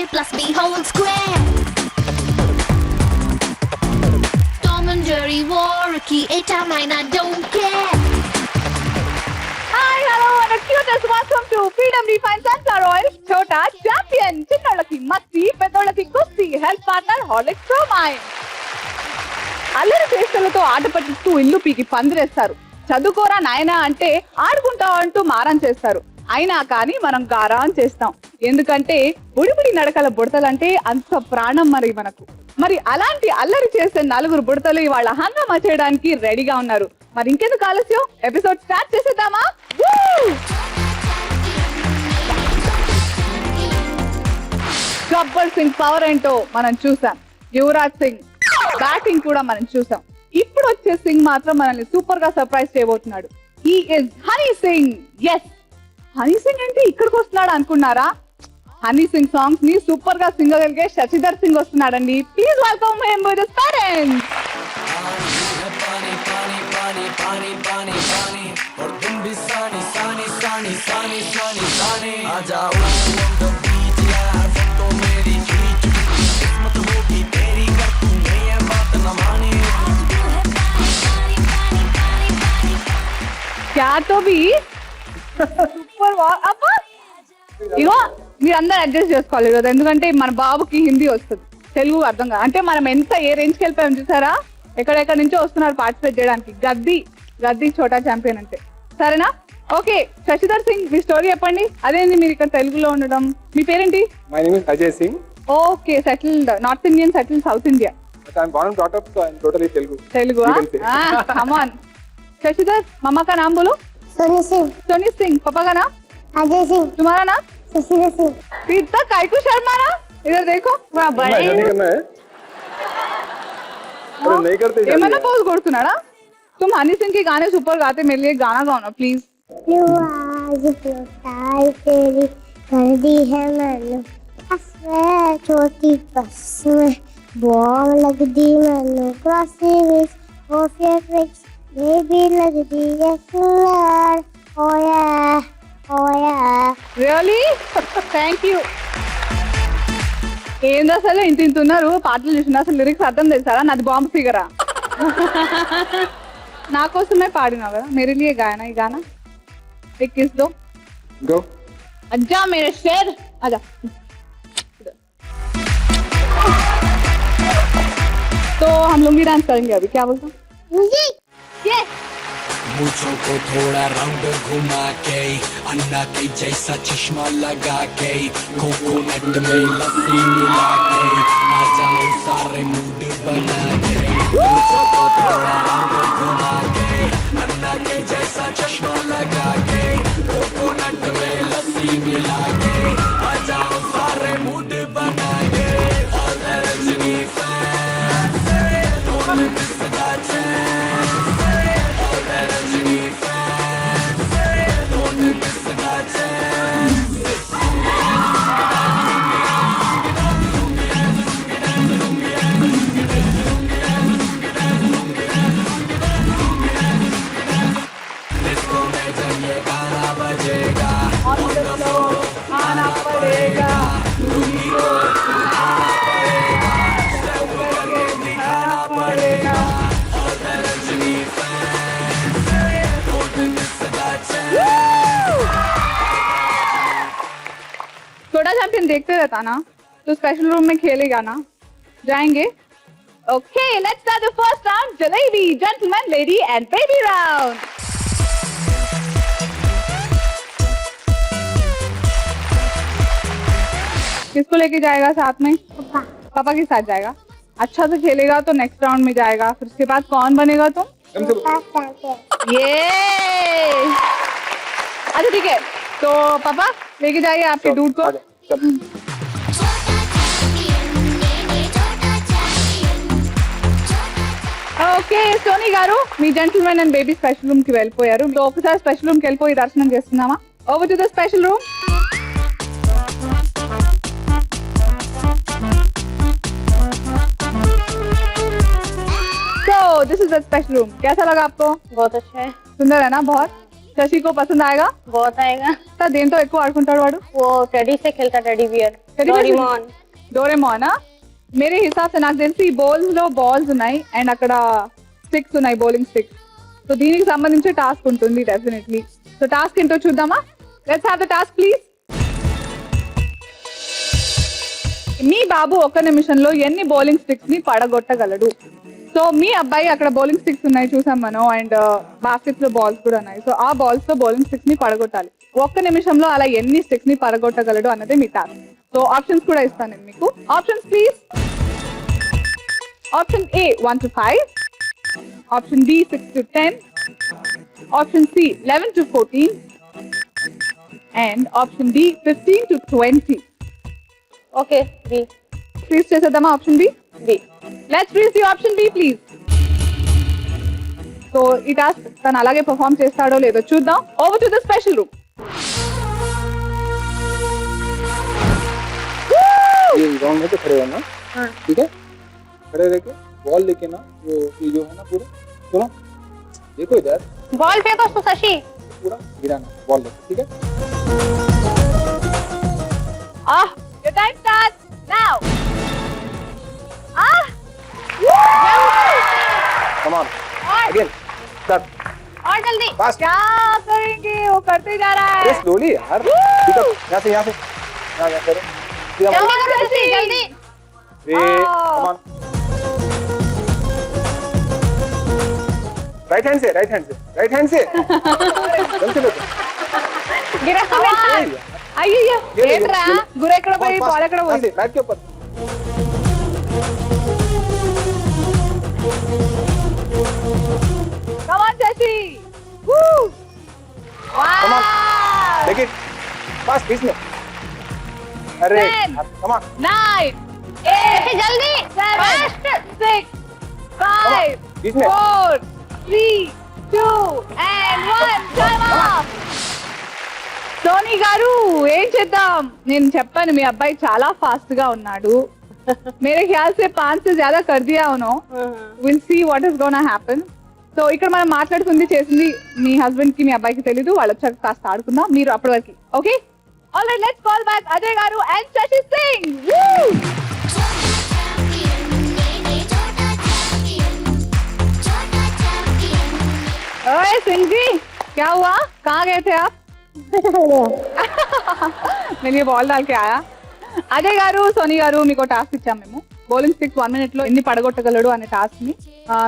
plus B whole square. Tom and Jerry war a key 8 out 9 I don't care. Hi, hello, and a cutest welcome to Freedom Refined Sunflower Oil Chota Champion. చిన్నోళ్ళకి masti, పెద్దోళ్ళకి కుస్తీ, health partner Horlicks bromide. అల్లరి చేష్టలతో ఆట పట్టిస్తూ ఇల్లు పీకి పందిరేస్తారు. చదువుకోరా నాయనా అంటే ఆడుకుంటావు అంటూ మారం చేస్తారు. అయినా కానీ మనం గారాన్ చేస్తాం. ఎందుకంటే బుడిబుడి నడకల బుడతలంటే అంత ప్రాణం మనకు. మరి అలాంటి అల్లరి చేసే నలుగురు బుడతలు ఇవాళ హంగామా చేయడానికి రెడీగా ఉన్నారు. మరి ఇంకెందుకు ఆలస్యం, ఎపిసోడ్ స్టార్ట్ చేసేద్దామా? గబ్బర్ సింగ్ పవర్ ఏంటో మనం చూసాం. యువరాజ్ సింగ్ బ్యాటింగ్ కూడా మనం చూసాం. ఇప్పుడు వచ్చే సింగ్ మాత్రం మనల్ని సూపర్ గా సర్ప్రైజ్ చేయబోతున్నాడు. He is Honey Singh. Yes, Honey Singh అంటే ఇక్కడికి వస్తున్నాడు అనుకున్నారా? హనీ సింగ్ సాంగ్స్ ని సూపర్ గా సింగగలిగే శశిధర్ సింగ్ వస్తున్నాడండి. Please welcome him with his parents. क्या तो भी సూపర్ అబ్బా. ఇగో మీరందరూ అడ్జస్ట్ చేసుకోవాలి ఈరోజు, ఎందుకంటే మన బాబుకి హిందీ వస్తుంది, తెలుగు అర్థం కాదు. అంటే మనం ఎంత ఏ రేంజ్కి వెళ్ళిపోయాం చూసారా? ఎక్కడెక్కడ నుంచో వస్తున్నారు పార్టిసిపేట్ చేయడానికి. గద్దీ చోటా ఛాంపియన్ అంటే. సరేనా? ఓకే, శశిధర్ సింగ్ మీ స్టోరీ చెప్పండి. అదేంటి మీరు ఇక్కడ తెలుగులో ఉండడం? మీ పేరేంటి? My name is Ajay Singh. Okay, settled north Indian, settled south India. But I'm born and brought up, so I'm totally Telugu. Telugu. You can say. Come on. Shashidhar, मामा का नाम बोलो. सोनी सिंह. पापा का नाम अजय सिंह. तुम्हारा नाम शशिधर सिंह. इतना कायकू शर्मा ना, इधर देखो. नहीं करना है. अरे नहीं करते. ये मैंने पोज कोడుతున్నాడా? तुम हनी सिंह के गाने सुपर गाते, मेरे लिए गाना गाओ ना प्लीज. यू आज फ्लोटाई तेरी कर दी है मैंने, अस्वे छोटी बस में बॉम्ब लग दी मैंने, crossing of your tricks baby लग दी है किलर. ओ या రియల్లీ థ్యాంక్ యూ. ఏంది అసలు ఇంత ఉన్నారు పాటలు చూసిన, అసలు లిరిక్స్ అర్థం తెలుసారా? నాది బాంబ్ ఫిగరా. నా కోసమే పాడినావు కదా, मेरे लिए गाया ना ये गाना. एक किस दो. Go. अच्छा मेरे शेर आजा. तो हम लोग भी डांस करेंगे अभी, क्या बोलते हो? म्यूजिक. ये मुझको को थोड़ा राउंड घुमा के, अन्ना के जैसा चश्मा लगा के, कोकोनट में लस्सी मिला के, आ जाओ सारे मूड बना के. मुझको को थोड़ा राउंड घुमा के, अन्ना के जैसा चश्मा लगा के, कोकोनट में लस्सी मिला के, आ जाओ सारे मूड बना के. और रजनी फैन से don't miss the chance. Rajini fans say don't miss the chance. Disco में जब ये गाना बजेगा, on the floor आना पड़ेगा, रूही को आना पड़ेगा, सब करके दिखाना पड़ेगा. और Rajni fans say don't miss the chance. छोटा चैंपियन देखते रहता ना, तो स्पेशल रूम में खेलेगा ना, जाएंगे. Okay, let's start the first round. Jalebi, gentleman, lady and baby round. किसको लेके जाएगा साथ में? पापा. पापा के साथ जाएगा. अच्छा से खेलेगा तो नेक्स्ट राउंड में जाएगा. फिर उसके बाद कौन बनेगा तुम? पापा चैंपियन. ये अच्छा ठीक है, तो पापा लेके जाइए आपके दूध को. आजा, चल. ఓకే సోనీ గారు, మీ gentlemen and baby special room కి వెళ్ళిపోయారు. సో ఒకసారి స్పెషల్ రూమ్ కి వెళ్ళిపోయి దర్శనం చేస్తున్నామా? Over to the special room. So this is the special room. कैसा लगा आपको? बहुत अच्छा है. सुंदर है ना बहुत? शशि को पसंद आएगा? बहुत आएगा। तो देंతో ఎక్కువ ఆడుకుంటాడు వాడు? वो टेडी से खेलता, टेडी बियर, डोरेमोन। డోరేమోనా? मेरे हिसाब से నాకు తెలిసి ఈ బౌల్స్ లో బాల్స్ ఉన్నాయి అండ్ అక్కడ స్టిక్స్ ఉన్నాయి, బౌలింగ్ స్టిక్స్. సో దీనికి సంబంధించి టాస్క్ ఉంటుంది డెఫినెట్లీ. సో టాస్క్ ఏంటో చూద్దామా? Let's have the task please. మీ బాబు ఒక్క నిమిషంలో ఎన్ని బౌలింగ్ స్టిక్స్ ని పడగొట్టగలడు? సో మీ అబ్బాయి అక్కడ బౌలింగ్ స్టిక్స్ ఉన్నాయి చూసాం మనం, అండ్ బాస్కెట్స్ లో బాల్స్ కూడా ఉన్నాయి. సో ఆ బాల్స్ తో బౌలింగ్ స్టిక్స్ ని పడగొట్టాలి. ఒక్క నిమిషంలో అలా ఎన్ని స్టిక్స్ ని పడగొట్టగలడు అన్నదే మీ టాస్క్. సో ఆప్షన్స్ కూడా ఇస్తాను నేను మీకు. Options please. Option A 1 to 5, option B 6 to 10, option C 11 to 14, and option D 15 to 20. Okay, B. Please చేసేద్దామా option B? B. Let's read the option B please. So ఈ task తను అలాగే perform చేస్తాడో లేదో చూద్దాం. Over to the special room. ये ground में तो खड़े रहना, ठीक है? खड़े रह के बॉल लेके ना वो ये जो है ना पूरा, सुनो देखो इधर, बॉल फेंको उसको शशि। पूरा गिराना बॉल लेके, ठीक है? Your time starts now. Come on, again, start, और जल्दी। fast, क्या करेंगे? वो करते जा रहा है. अरे slowly यार, ठीक है? यहाँ से यहाँ करो, सीधा जल्दी मारो, करो शशि, जल्दी। come on, right hand से, जल्दी चलो, गिरा तो అయ్యయ్యో ये ले, ఏంట్రా ये ले. గుర ఎక్కడ పోయి బాల్ ఎక్కడ यहाँ పోయి? से, बैट के ऊपर, Come on Shashi. Woo! come on, take it, fast, बीच में, अरे, 10, come on, 9, शशि 8, जल्दी। 7, 6, 5, बीच में, 4, 3, 2 and 1. Time off. సోనీ గారు ఏం చేద్దాం? నేను చెప్పాను మీ అబ్బాయి చాలా ఫాస్ట్ గా ఉన్నాడు. मेरे ख्याल से 5 से ज्यादा कर दिया उन्होंने. We'll see what is gonna happen. So ఇక్కడ మనం మాట్లాడుతుంది చేసింది మీ హస్బెండ్ కి మీ అబ్బాయికి తెలీదు. వాళ్ళు వచ్చాక కాస్త ఆడుకుందాం మీరు అప్పటి వరకు. Okay, alright, let's call back Ajay గారు అండ్ శశి సింగ్. ओए सिंह जी, क्या हुआ? कहाँ गए थे आप? मैं ये बॉल डाल के आया. అజయ్ గారు, సోనీ గారు, మీకు టాస్క్ ఇచ్చాం మేము. బౌలింగ్ స్టిక్స్ 1 minute లో ఎన్ని పడగొట్టగలడు అనే టాస్క్ ని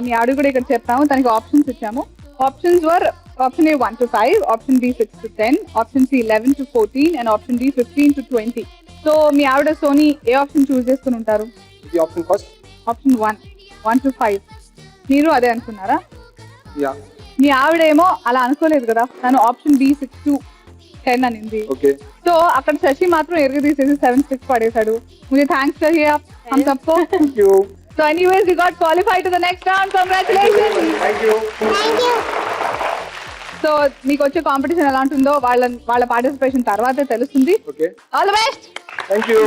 మీ ఆవిడ కూడా ఇక్కడ చెప్తాము. తనకి ఆప్షన్స్ ఇచ్చాము. Options were option A 1 to 5, option B 6 to 10, option C 11 to 14 and option D 15 to 20. So మీ ఆవిడ సోనీ ఏ ఆప్షన్ చూస్ చేసుకుని ఉంటారు? ये ऑप्शन फर्स्ट, ఆప్షన్ 1 to 5. మీరు అదే అనుకున్నారా? या మీ ఆవిడేమో అలా అనుకోలేదు కదా, తను ఆప్షన్ బి 6 to 10 అనింది. ओके, సో అక్కడ శశి మాత్రం ఎరుగు తీసేసి 7 6 పడేశాడు. मुझे थैंक्स चाहिए आप हम सबको. Thank you, So anyways, you got qualified to the next round. Congratulations. Thank you, so మీకు వచ్చే కాంపిటీషన్ ఎలా ఉంటుందో వాళ్ళ పార్టిసిపేషన్ తర్వాతే తెలుస్తుంది. Okay, all the best. Thank you.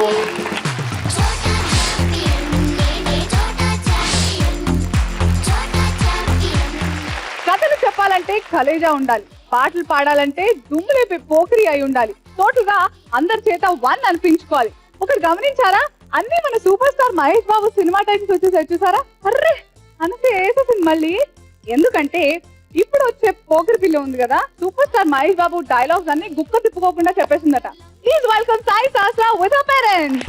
కథలు చెప్పాలంటే కలేజా ఉండాలి, పాటలు పాడాలంటే దుమ్ములేపే పోకిరి అయి ఉండాలి. టోటల్ గా అందరి చేత 1 అనిపించుకోవాలి. ఒకటి గమనించారా, అన్ని మన సూపర్ స్టార్ మహేష్ బాబు సినిమా టైమ్స్ వచ్చేసాయి చూసారా? అర్రే అంతే వేసేసింది మళ్ళీ. ఎందుకంటే ఇప్పుడు వచ్చే పోకిరి పిల్ల ఉంది కదా, super star Mahesh Babu dialogues అన్ని గుక్క తిప్పుకోకుండా చెప్పేసిందట. Please welcome Sai Sahasra with her parents.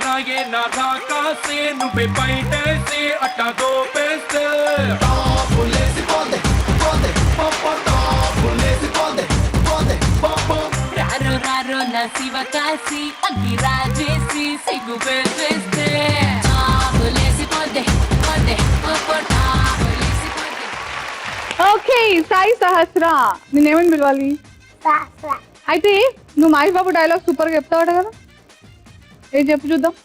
రాయే నాగా से నువ్వే బయటేసి అట్టా దోపేస్తే టాపులేసి పోతే పోతే పాపా టాపులేసి పోతే పోతే పాపా రారో రారో నా శివకాసి అగ్గిరాజేసి సిగ్గు వేసేస్తే టాపులేసి పోతే పోతే పాపా టాపులేసి పోతే. ఓకే సాయి సహస్ర, నేనేమని పిలవాలి? అయితే నువ్వు మహేష్ బాబు డైలాగ్ సూపర్ గా చెప్తావాట కదా, ఏం చెప్పు చూద్దాం.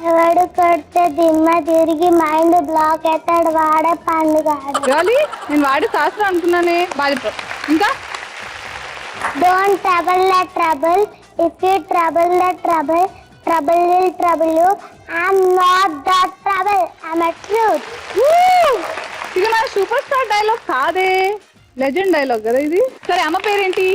ఎవడు కొడితే దిమ్మ తిరిగి మైండ్ బ్లాక్ అవుతాడు, వాడే పండుగాడు. రియల్లీ? నేను వాడే శాస్త్రం అనుకున్నానే. బాగా చెప్పావు. ఇంకా don't trouble let trouble, If you trouble the trouble, trouble will trouble you. I'm not the trouble. I'm a truth. Woo! ఇది మన సూపర్ స్టార్ డైలాగ్ కాదే, లెజెండ్ డైలాగ్ కదా ఇది. సరే అమ్మ పేరేంటి?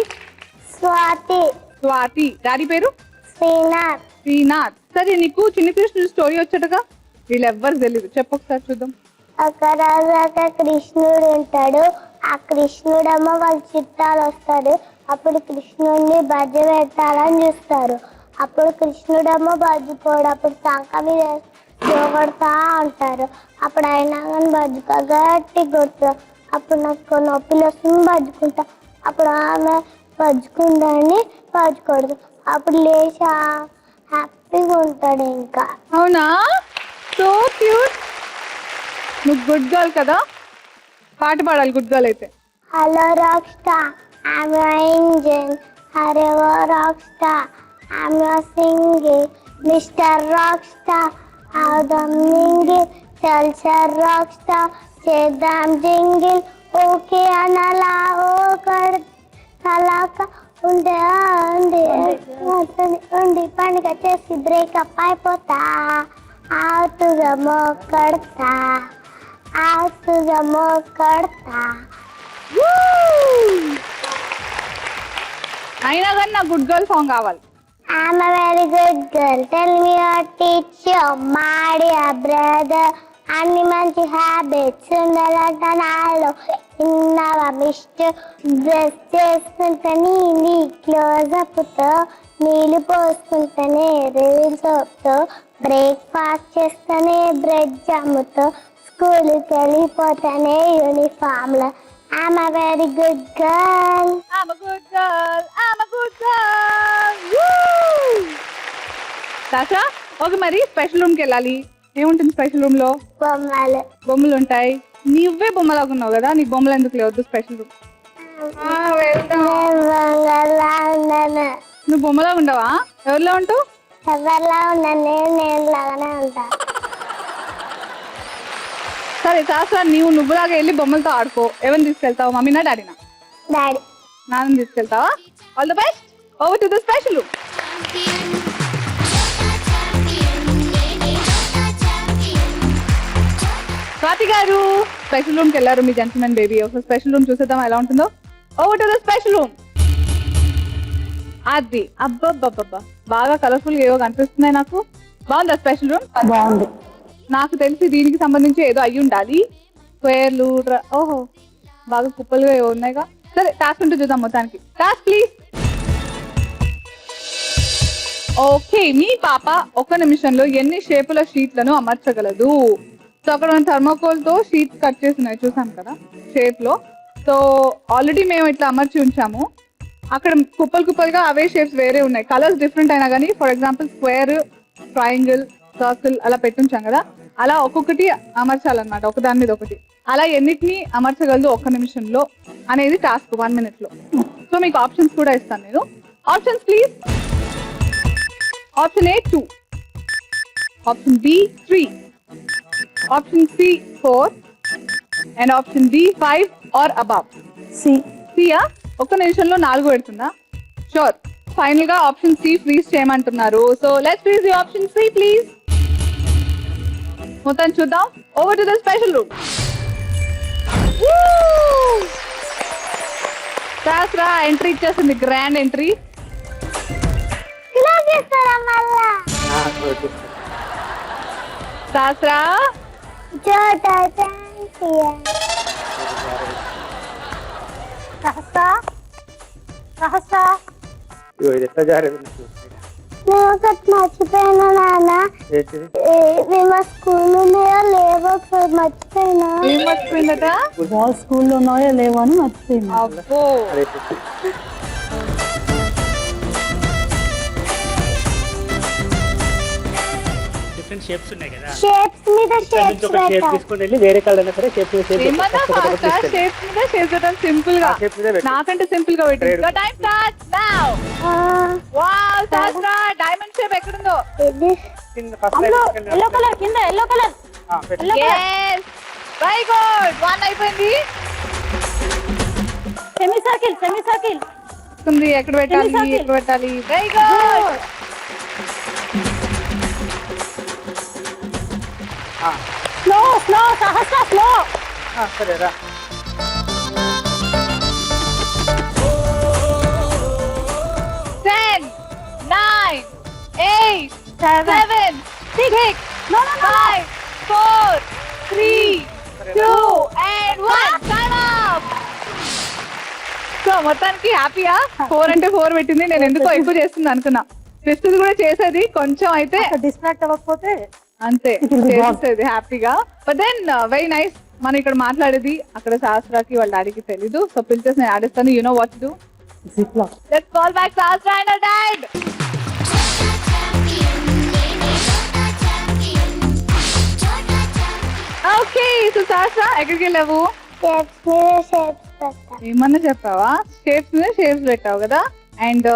Swati, స్వాతి. డాడీ పేరు? Srinath. శ్రీనాథ్. సరే నీకు చిన్ని కృష్ణుడు స్టోరీ వచ్చాడుగా, వీళ్ళెవ్వరు తెలీదు, చెప్పు ఒకసారి చూద్దాం. ఒక రోజు ఒక కృష్ణుడు ఉంటాడు. ఆ కృష్ణుడేమో వాళ్ళ చుట్టాలు వస్తారు. అప్పుడు కృష్ణుడిని బజ్జ పెట్టాలని చూస్తారు. అప్పుడు కృష్ణుడేమో బజ్జుకోడు. అప్పుడు సంక మీద జోగొడతా ఉంటారు. అప్పుడు అయినా కానీ బజ్జుకో గట్టి కొడుతారు. అప్పుడు నాకు నొప్పిలు వస్తుంది బజ్జుకుంటా. అప్పుడు ఆమె బజ్జుకుందని బజ్జుకూడదు. అప్పుడు లేచి హ్యాపీగా ఉంటాడు. ఇంకా అవునా, సో క్యూట్. నువ్వు గుడ్ గర్ల్ కదా, పాట పాడాలి గుడ్ గర్ల్ అయితే. Hello rock star, I'm your engine. హరేవో rock star, I'm your singing. Mister rock star, అవుదాం మింగిల్. చల్చర్ రాక్ స్టార్, చేద్దాం జింగిల్. ఓకే అనలా ఓ కలాక ఉండే ఉండి పండుగ చేసి బ్రేకప్ అయిపోతా. ఆతుగా మోకడతా, ఆతుగా మోకడతా. అయినా కానీ నా గుడ్ గర్ల్ సాంగ్ కావాలి. I'm a very good girl. Tell me your teacher, my dear brother. అన్ని మంచి హ్యాబిట్స్ ఉండాలంట నాలో. ఇన్నవా మిస్టర్ బ్రష్ చేసుకుంటా నీ క్లోజప్తో, నీళ్ళు పోసుకుంటానే రిల్ సోప్తో, బ్రేక్ఫాస్ట్ చేస్తానే బ్రెడ్ జాముతో, స్కూల్కి వెళ్ళిపోతానే యూనిఫామ్లో. I'm a very good girl. I'm a good girl, I'm a good girl. Woo! దాసా, okay మరి స్పెషల్ రూమ్కి వెళ్ళాలి. ఏముంటుంది స్పెషల్ రూమ్ లో? బొమ్మలు. బొమ్మలు ఉంటాయి. నువ్వే బొమ్మలాగా ఉన్నావు కదా, నీకు బొమ్మలు ఎందుకు లేవద్దు స్పెషల్ రూమ్. బొమ్మలా ఉన్నాను. నువ్వు బొమ్మలా ఉండవా? ఎవరిలో ఉంటావు? ఎవరిలా ఉన్నాను, నేను లాగానే ఉంటా. సరే శాస్త్రా, నువ్వులాగా వెళ్ళి బొమ్మలతో ఆడుకో. ఎవరిని తీసుకెళ్తావు, మమ్మీనా డాడీనా? డాడీ. నాన్న తీసుకెళ్తావా? All the best. Over to the special room. Swathi garu special రూమ్కి వెళ్ళారు మీ జెంటిల్మెన్ బేబీ. ఒకసారి స్పెషల్ రూమ్ చూసేద్దాం ఎలా ఉంటుందో. Over to the special room. అది అబ్బబ్బబ్బబ్బా, బాగా కలర్ఫుల్ ఏవో కనిపిస్తున్నాయి నాకు. బాగుందా స్పెషల్ రూమ్? బాగుంది. నాకు తెలిసి దీనికి సంబంధించి ఏదో అయ్యి ఉండాలి. స్క్వేర్లు, ఓహో బాగా కుప్పలుగా ఏవో ఉన్నాయిగా. సరే టాస్క్ ఉంటూ చూద్దాం మొత్తానికి. Task please. ఓకే, మీ పాప ఒక నిమిషంలో ఎన్ని షేపుల షీట్లను అమర్చగలదు? సో అక్కడ మనం థర్మోకోల్ తో షీట్స్ కట్ చేస్తున్నాయి చూసాం కదా షేప్ లో. సో ఆల్రెడీ మేము ఇట్లా అమర్చి ఉంచాము. అక్కడ కుప్పలు కుప్పలుగా అవే షేప్స్ వేరే ఉన్నాయి, కలర్స్ డిఫరెంట్ అయినా కానీ. For example square, triangle, circle అలా పెట్టుంచాం కదా, అలా ఒక్కొక్కటి అమర్చాలన్నమాట, ఒకదాని మీద ఒకటి. అలా ఎన్నిటిని అమర్చగలదు ఒక్క నిమిషంలో అనేది టాస్క్ 1 minute లో. సో మీకు ఆప్షన్స్ కూడా ఇస్తాను నేను. Options please. Option A 2, option B 3, option C 4 and option D 5 or above. Siya ఒక్క నిమిషంలో 4 పెడుతుందా? షూర్. ఫైనల్ గా ఆప్షన్ C ఫ్రీజ్ చేయమంటున్నారు. So let's freeze the option C please. మొత్తం చూద్దాం. Over to the special room. Shastra entry ఇచ్చేసింది, grand entry. ఇలా చేస్తారా మళ్ళా? శాస్త్రా చోటా చాంపియన్. సహస్రా ఇది ఎట్లా జారేది? నేను ఒకటి మర్చిపోయినా నాన్న. మేము స్కూల్ ఉన్నాయో లేవో ఒకసారి మర్చిపోయినా. ఏం మర్చిపోయిందట? స్కూల్లో ఉన్నాయో లేవో అని మర్చిపోయింది. అబ్బో, డిఫరెంట్ షేప్స్ ఉన్నాయి కదా, షేప్స్ మీద షేప్స్ ఒక షేప్ పెట్టాలి. తీసుకొని వెళ్ళి వేరే కలర్ అయినా సరే షేప్ ఏమన్నా ఫాస్టా? షేప్ మీద చేసేటం సింపుల్ గా, నాకంటే సింపుల్ గా పెట్టి. Time start now. Wow శాస్త్రా, diamond shape ఎక్కడుందో? ఇది ఎల్లో కలర్ కింద, yellow colour. yes very good. 1 అయిపోయింది. Semi circle, semi circle. తెలుస్తుంది ఎక్కడ పెట్టాలి ఎన్నిసార్లు? ఎక్కడ పెట్టాలి. Very good. స్లో స్లో సహస్ర స్లో. సరే రా. 10, 9, 8, 7, 6, No, 5, 4, 3, 2 and 1. Time up. So మొత్తానికి హ్యాపీయా? 4 అంటే 4 పెట్టింది. నేను ఎందుకో ఎక్కువ చేస్తుంది అనుకున్నా. ఫిఫ్త్ కూడా చేసేది కొంచెం అయితే డిస్ట్రాక్ట్ అవ్వకపోతే అంతే It will be చేసేది హ్యాపీగా. But then very nice. మనం ఇక్కడ మాట్లాడేది అక్కడ సహస్రాకి వాళ్ళ డాడీకి తెలీదు. సో పిలిచేసి నేను ఆడిస్తాను. You know what to do. Zip lock. Let's call back Sahasra and her dad. Okay so Sahasra ఎక్కడికి వెళ్ళావు? షేప్స్ మీద షేప్స్ పెట్టా. ఏమన్నా చెప్పావా? షేప్స్ మీద షేప్స్ పెట్టావు కదా. అండ్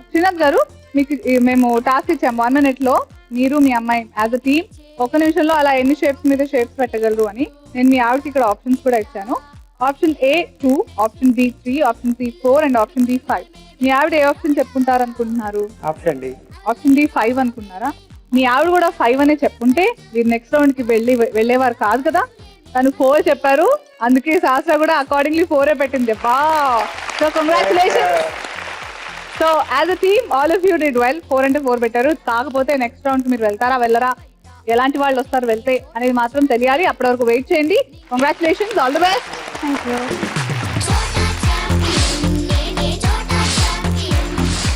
శ్రీనాథ్ గారు మీకు మేము టాస్క్ ఇచ్చాము 1 minute లో మీరు మీ అమ్మాయి యాజ్ అ టీమ్ 1 నిమిషంలో అలా ఎన్ని షేప్స్ మీద షేప్స్ పెట్టగలరు అని. నేను మీ ఆవిడకి ఇక్కడ ఆప్షన్స్ కూడా ఇచ్చాను. Option A 2, option B 3, option C 4 and option D 5. మీ ఆవిడ ఏ ఆప్షన్ చెప్పుకుంటారు అనుకుంటున్నారు? Option D. ఆప్షన్ D 5 అనుకున్నారా? మీ ఆవిడ కూడా 5 అనే చెప్పుంటే మీరు నెక్స్ట్ రౌండ్ కి వెళ్ళేవారు కాదు కదా. తను 4 చెప్పారు. అందుకే శాస్త్ర కూడా అకార్డింగ్లీ 4 పెట్టింది. So congratulations. So as a team all of you did well. 4 అంటే 4 పెట్టారు. కాకపోతే నెక్స్ట్ రౌండ్ కి మీరు వెళ్తారా వెళ్ళరా, ఎలాంటి వాళ్ళు వస్తారు వెళ్తే అనేది మాత్రం తెలియాలి. అప్పటి వరకు వెయిట్ చేయండి. Congratulations, all the best.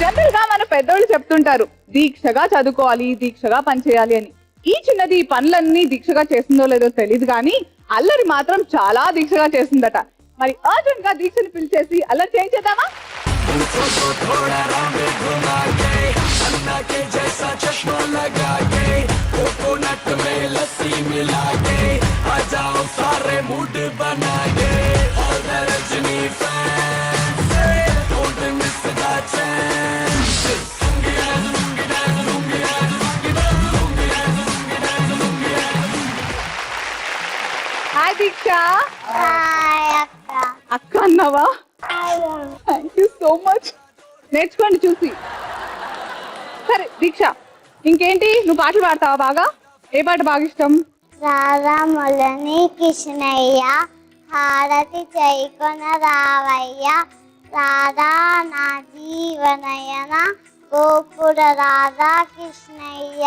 General గా మన పెద్దోళ్ళు చెప్తుంటారు దీక్షగా చదువుకోవాలి, దీక్షగా పని చేయాలి అని. ఈ చిన్నది ఈ పనులన్నీ దీక్షగా చేస్తుందో లేదో తెలియదు కానీ అల్లరి మాత్రం చాలా దీక్షగా చేస్తుందట. మరి అర్జెంట్ గా దీక్షని పిలిచేసి అల్లరి చేయించేద్దామా? హాయ్ దీక్ష. హాయ్ అక్క. అక్క అన్నావా? Thank you so much. నేర్చుకోండి చూసి. సరే దీక్ష, ఇంకేంటి నువ్వు పాటలు పాడతావా బాగా? ఏ పాట బాగా ఇష్టం? రాధా మొలని కృష్ణయ్య హారతి చైకొన రావయ్య రాధా నా జీవనయన గోకుల రాధా కృష్ణయ్య.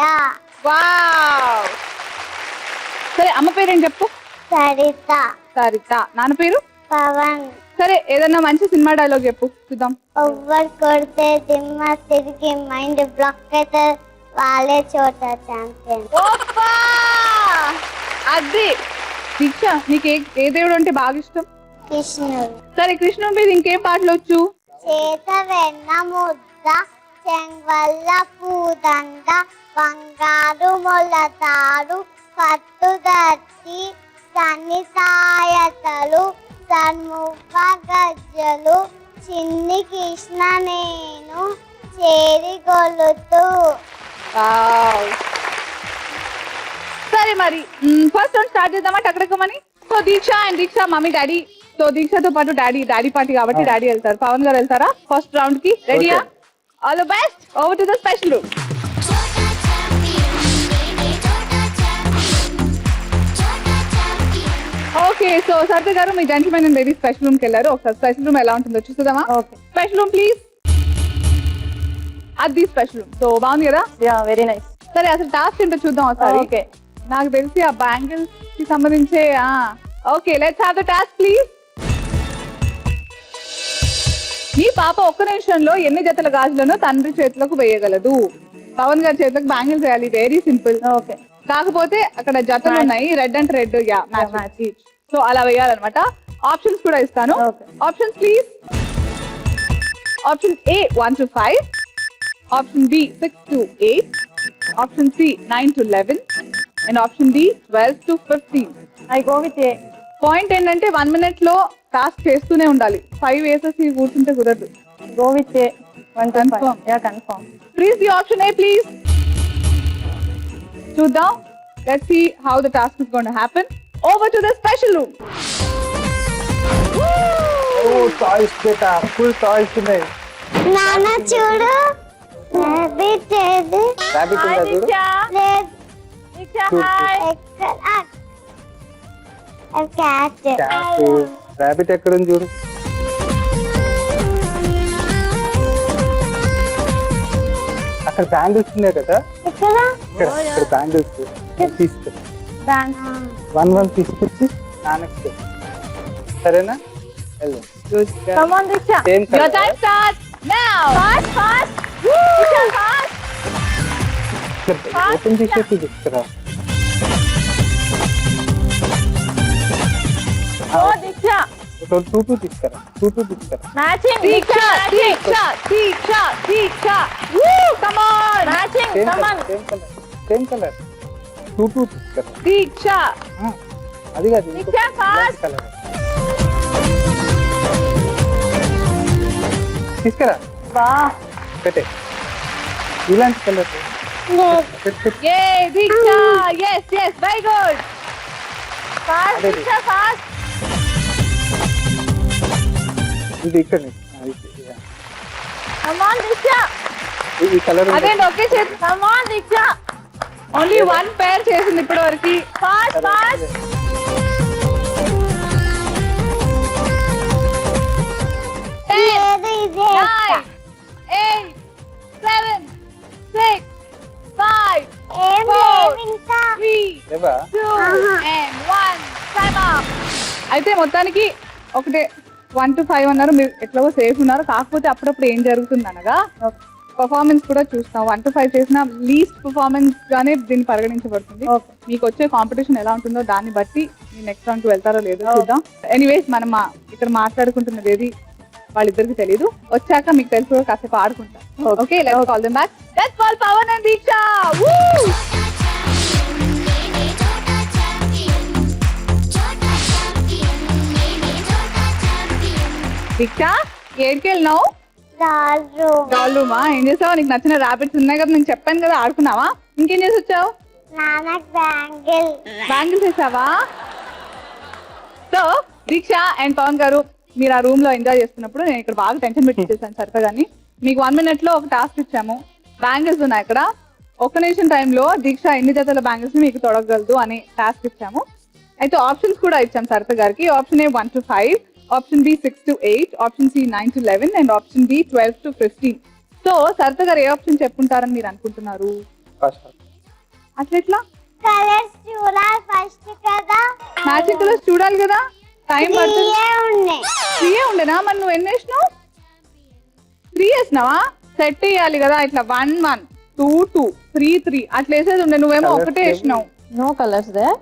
వావ్. సరే అమ్మ పేరేం చెప్పు? సరిత. సరిత. నాన్న పేరు? పవన్. సరే ఏదన్నా మంచి సినిమా డైలాగ్ చెప్పు చూద్దాం. ఓవర్ కొడితే దిమ్మ తిరిగి మైండ్ బ్లాక్ అయితే వాళ్ళే చోట ఛాంపియన్. అది దీక్ష, నీకు ఏ దేవుడు అంటే బాగా ఇష్టం? కృష్ణుడు. సరే కృష్ణుడి మీద ఇంకేం పాటలు వచ్చు? చేత వెన్న ముద్ద చెంగల్ల పూదండ బంగారు మొలతాడు పట్టుదట్టి సన్నితాయతలు సన్ముఖ గజ్జలు చిన్ని కృష్ణ నేను చేరి గొలుతూ. సరే మరి ఫస్ట్ రౌండ్ స్టార్ట్ చేద్దామా టక్రకమని? So Deeksha and Deeksha mummy daddy. So దీక్షతో పాటు డాడీ పార్టీ కాబట్టి డాడీ వెళ్తారు. పవన్ గారు వెళ్తారా ఫస్ట్ రౌండ్ కి? రెడీయా? All the best. Over to the special room. Okay so Saritha garu మీ gentlemen and ladies special room కి వెళ్ళారు. ఒకసారి స్పెషల్ రూమ్ ఎలా ఉంటుందో చూద్దామా? ఓకే. Special room please. అది స్పెషల్ రూమ్. సో బాగుంది కదా? Yeah very nice. సరే అసలు టాస్క్ ఏంటో చూద్దాం ఒకసారి. ఓకే. నాకు తెలిసి ఆ బ్యాంగిల్స్ కి సంబంధించే. Okay let's have the task please. మీ పాప 1 నిమిషంలో ఎన్ని జతల గాజులను తండ్రి చేతులకు వేయగలదు? పవన్ గారి చేతులకు బ్యాంగిల్స్ వేయాలి. Very simple. ఓకే. కాకపోతే అక్కడ జతలు ఉన్నాయి, red and red. Match. So అలా వేయాలన్నమాట. ఆప్షన్స్ కూడా ఇస్తాను. Options please. Option A 1 to 5, option B 6 to 8, option C 9 to 11 and option D 12 to 15. I go with a. Point ఏంటంటే 1 minute లో టాస్క్ చేస్తూనే ఉండాలి. 5 వేసేసి కూర్చుంటే కుదరదు. Go with a. Confirm. Yeah confirm. Please the option A please. చూద్దాం. Let's see how the task is going to happen. Over to the special room. ఓ toys బేటా, ఫుల్ టాయ్స్ ఉన్నాయి. నాన్న చూడు రాబిట్ ఏది రాబిట్ ఉందా చూడు లేదు Deeksha hi cat cat rabbit ఎక్కడ ఉంది చూడు అక్కడ బ్యాంగిల్స్ ఉన్నాయి కదా ఎక్కడ ఇక్కడ బ్యాంగిల్స్ తీసుకో డాన్స్ 1 తీసుకొచ్చి నాన్నకి సరేనా వెళ్ళు Come on, Diksha. Same color. Your time starts now. Fast. Diksha, fast. Open చేసేసి తీసుకురా Go, Diksha. టూ తీసుకురా తీసుకురా Matching. Diksha. Woo, come on. Matching. Come on. Same colour two తీసుకురా Diksha. అది కాదు Diksha, fast. కలర్ తీసుకురా Wow. పెట్టే ఇలాంటి colour Yay, Diksha. Yes. Very good. Fast, Ready. Diksha, fast. ఇది ఇక్కడ Come on, Diksha. ఈ కలర్ అదేంటి ఒకే చేతి. Come on, Diksha. Only one pair చేసింది ఇప్పటి వరకు. Fast. లేదు ఇదే 9, 8, 7, 6, 5, ఏం 4, లేదు ఇంకా 3, లేవా 2, and 1. Time up. అయితే మొత్తానికి ఒకటే 1 to 5 అన్నారు. మీరు ఎట్లాగో సేఫ్ ఉన్నారు. కాకపోతే అప్పుడప్పుడు ఏం జరుగుతుంది అనగా పర్ఫార్మెన్స్ కూడా చూస్తాం. 1 to 5 చేసిన లీస్ట్ పర్ఫార్మెన్స్ గానే దీన్ని పరిగణించబడుతుంది. మీకు వచ్చే కాంపిటీషన్ ఎలా ఉంటుందో దాన్ని బట్టి మీరు నెక్స్ట్ రౌండ్ కి వెళ్తారో లేదో చూద్దాం. ఎనీవేస్ మనం ఇక్కడ మాట్లాడుకుంటున్నది ఏది వాళ్ళిద్దరికి తెలియదు. వచ్చాక మీకు తెలుసు కాసేపు ఆడుకుంటాం. Okay, let's call them back. Let's call Pavan and Deeksha. వూ! దీక్ష ఏడికి వెళ్ళినావు? రాజు డాల్ రూమా? ఏం చేసావు? నీకు నచ్చిన ర్యాబిట్స్ ఉన్నాయి కదా, నేను చెప్పాను కదా, ఆడుకున్నావా? ఇంకేం చేసి వచ్చావు? నాన్నకు బ్యాంగిల్ బ్యాంగిల్స్ వేసావా? సో దీక్ష అండ్ పవన్ గారు మీరు ఆ రూమ్ లో ఎంజాయ్ చేస్తున్నప్పుడు నేను ఇక్కడ బాగా టెన్షన్ పెట్టించేసాను సరిగ్గాని. మీకు 1 minute లో ఒక టాస్క్ ఇచ్చాము. బ్యాంగిల్స్ ఉన్నాయి ఇక్కడ. 1 నిమిషం టైంలో దీక్ష ఎన్ని జతల బ్యాంగిల్స్ మీకు తొడగలదు అని టాస్క్ ఇచ్చాము. అయితే ఆప్షన్స్ కూడా ఇచ్చాం సరిత గారికి. Option A 1 to 5, option B 6 to 8, option C 9 to 11 and option D 12 to 15. So Saritha గారు ఏ ఆప్షన్ చెప్పుంటారని మీరు అనుకుంటున్నారు? అట్లా కలర్స్ చూడాలి ఫస్ట్ కదా మ్యాచింగ్ కలర్స్ చూడాలి కదా, టైం పడుతుంది. ఉన్నాయి 3 ఉండేనా? మరి నువ్వు ఎన్ని వేసినావు? 3 వేసినావా? సెట్ వేయాలి కదా, ఇట్లా 1 1 2 2 3 3 అట్లా వేసేది ఉండే. నువ్వేమో ఒకటే వేసినావు. No colors there.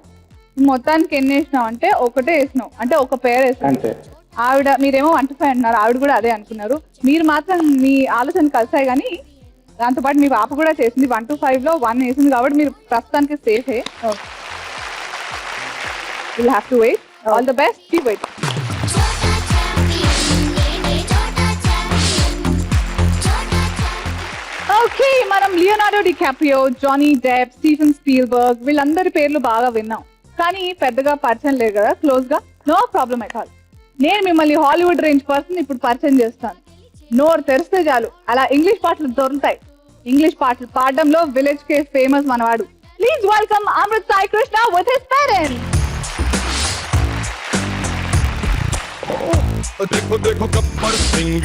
మొత్తానికి ఎన్ని వేసినావు అంటే ఒకటే వేసినావు, అంటే ఒక పేర్ వేసినావు. అంతే. ఆవిడ మీరేమో 1 to 5 అన్నారు, ఆవిడ కూడా అదే అనుకున్నారు. మీరు మాత్రం మీ ఆలోచన కలిసాయి కానీ దాంతోపాటు మీ పాప కూడా చేసింది. 1 to 5 లో 1 వేసింది కాబట్టి మీరు ప్రస్తుతానికి సేఫే. Will have to wait. All the best, keep wait. Okay, మనం Leonardo DiCaprio, Johnny Depp, Steven Spielberg వీళ్ళందరి పేర్లు బాగా విన్నాం, కానీ పెద్దగా పరిచయం లేదు కదా క్లోజ్ గా. No problem at all. నేను మిమ్మల్ని హాలీవుడ్ రేంజ్ పర్సన్ ఇప్పుడు పరిచయం చేస్తాను. నోరు తెరిస్తే చాలు అలా ఇంగ్లీష్ పాటలు దొరుకుతాయి. ఇంగ్లీష్ పాటలు పాడడంలో విలేజ్ కే ఫేమస్ మనవాడు. Please welcome Amrit Sai Krishna with his parents. देखो देखो गब्बर सिंह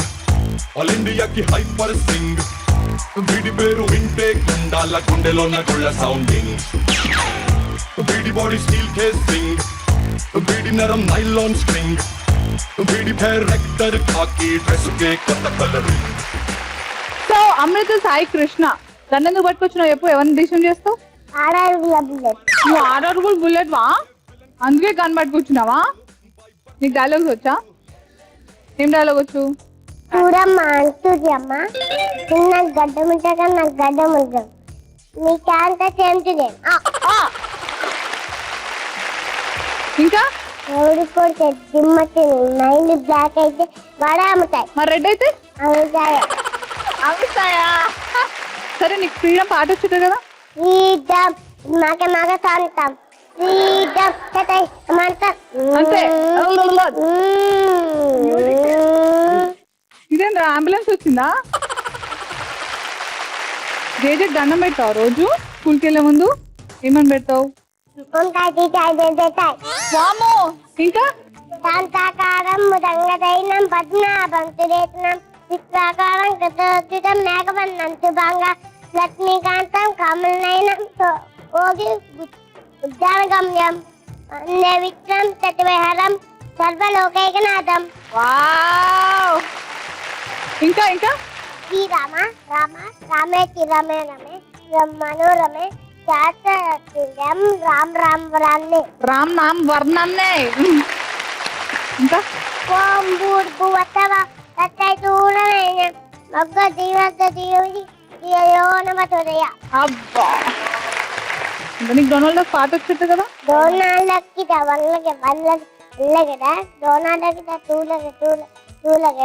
ऑल इंडिया की हाइपर सिंग बीडी पेरू विंटे गुंडाला गुंडेलो ना गुళ్ళ సౌండింగ్ बीडी बॉडी स्टील के सिंग बीडी नरम नाइलॉन स्ट्रिंग बीडी फेर रेक्टर खाकी ड्रेस के కొత్త కలరింగ్. సో అమృత సాయి కృష్ణ తన్నెందుకు పట్టుకొచ్చినావు చెప్పు, ఎవరిని డిసిషన్ చేస్తావు? ఆడరుగుల బుల్లెట్ నువ్వు ఆర్డర్బుల్ బుల్లెట్ వా, అందుకే గన్ పట్టుకొచ్చినావా? నీకు డైలాగ్స్ వచ్చా? ఏం డైలాగ్ వచ్చు? చూడమ్మా అంటుంది అమ్మా, నాకు గడ్డం ఉంటాక నాకు గడ్డం ఉంటాం, నీకంతా చెంచుదే ఇంకా ఎవడు కొడితే దిమ్మతి మైండ్ బ్లాక్ అయితే బాగా అమ్ముతాయి, మరి రెడ్ అయితే అమ్ముతాయి. అమితాయా? సరే, నీకు ఫ్రీడమ్ పాట వచ్చుంటుంది కదా. ఫ్రీడమ్ మాకే మాకే తాగుతాం, ఫ్రీడమ్ అంతే. ఇదేంద్రా అంబులెన్స్ వచ్చిందా? జేజే దండం పెడతావు రోజు స్కూల్కి వెళ్ళే ముందు? ఏమని పెడతావు? వామో ఇంకా శాంతాకారం ముదంగదైనం పద్మనాభం సురేతనం చిత్రాకారం కృతోచితం మేఘవన్నం శుభంగా లక్ష్మీకాంతం కమలనయనం ఓగి ఉద్యానగమ్యం విక్రం తటివహరం సర్వలోకైకనాథం. వావ్ ఇంకా ఇంకా శ్రీరామ రామ రామేతి రమే రమే మనోరమే శాస్త్రం రామ్ రామ్ వరాన్నే రామ్ నామ్ వర్ణన్నే. ఇంకా ఓం భూర్భువః తత్తైతూలనైన మగ్గ దీవద్ద దీవది దియో నమతోదయ. అబ్బా ఇంకా నీకు డొనాల్డ్ పాట వచ్చేట్టు కదా? డోనాలకి వల్లకి వల్లగడ డోనాలకి తూలగ తూలగ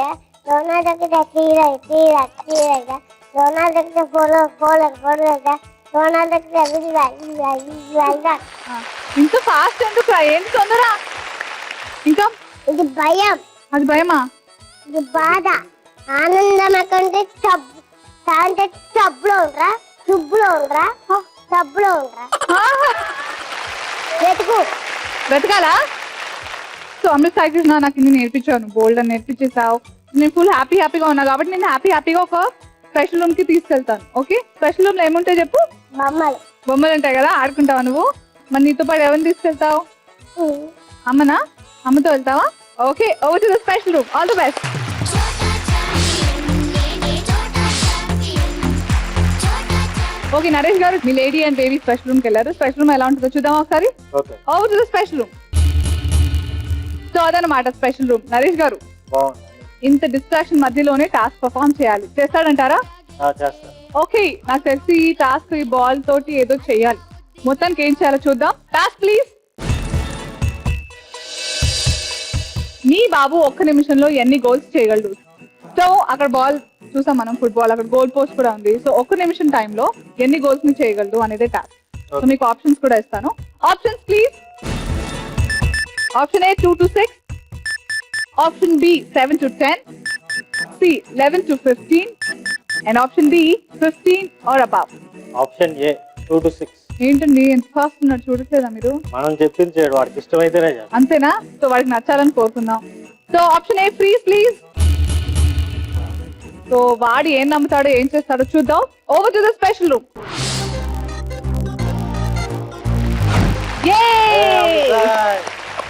డోనాలకి తీరగ డోనాలకి పోలగ డోనాలకి ఇంత ఫాస్ట్ ఎందుకు? ఏంటి తొందర? ఇంకా ఇది భయం, అది భయమా? ఇది బాధ. ఆనందం అంటే సబ్బులో ఉండరా సబ్బులో ఉండరా వెతుకు బ్రతకాలా? సో అమృత్ సాయి కృష్ణ నాకు ఇన్ని నేర్పించాను, బోల్డ్ అని నేర్పించేసావు. నేను ఫుల్ హ్యాపీగా ఉన్నా కాబట్టి నేను హ్యాపీగా ఒక స్పెషల్ రూమ్ కి తీసుకెళ్తాను. ఓకే, స్పెషల్ రూమ్ లో ఏముంటాయి చెప్పు? బొమ్మలు ఉంటాయి కదా, ఆడుకుంటావా నువ్వు? మరి నీతో పాటు ఎవరిని తీసుకెళ్తావు? అమ్మనా? అమ్మతో వెళ్తావా? Okay, over to the special room. All the best. Okay Naresh garu, మీ lady and baby special room కి వెళ్ళారు. స్పెషల్ రూమ్ ఎలా ఉంటుందో చూద్దాం ఒకసారి. Over to the special room. So అదనమాట స్పెషల్ రూమ్. నరేష్ గారు, ఇంత డిస్ట్రాక్షన్ మధ్యలోనే టాస్క్ పర్ఫార్మ్ చేయాలి. చేస్తాడంటారా? ఓకే, నాకు తెలిసి ఈ టాస్క్ ఈ బాల్ తోటి ఏదో చెయ్యాలి. మొత్తానికి ఏం చేయాలో చూద్దాం. Task please. మీ బాబు ఒక్క నిమిషంలో ఎన్ని గోల్స్ చేయగలడు? సో అక్కడ బాల్ చూసాం మనం, ఫుట్బాల్, అక్కడ గోల్ పోస్ట్ కూడా ఉంది. సో ఒక్క నిమిషం టైంలో ఎన్ని గోల్స్ ని చేయగలడు అనేది టాస్క్. సో మీకు ఆప్షన్స్ కూడా ఇస్తాను. Options please. Option A 2 to 6, option B 7 to 10, C 11 to 15, and option D 15 or above. Option A 2 to 6. ఏంటండి ఎంత ఫాస్ట్ ఉన్నారు, చూడట్లేదా మీరు? మనం చెప్పింది చేయడు, వాడికి ఇష్టమైతేనే చేయాలి. అంతేనా? సో వాడికి నచ్చాలని కోరుకుందాం. So option A freeze please. So వాడు ఏం నమ్ముతాడో ఏం చేస్తాడో చూద్దాం. Over to the special room.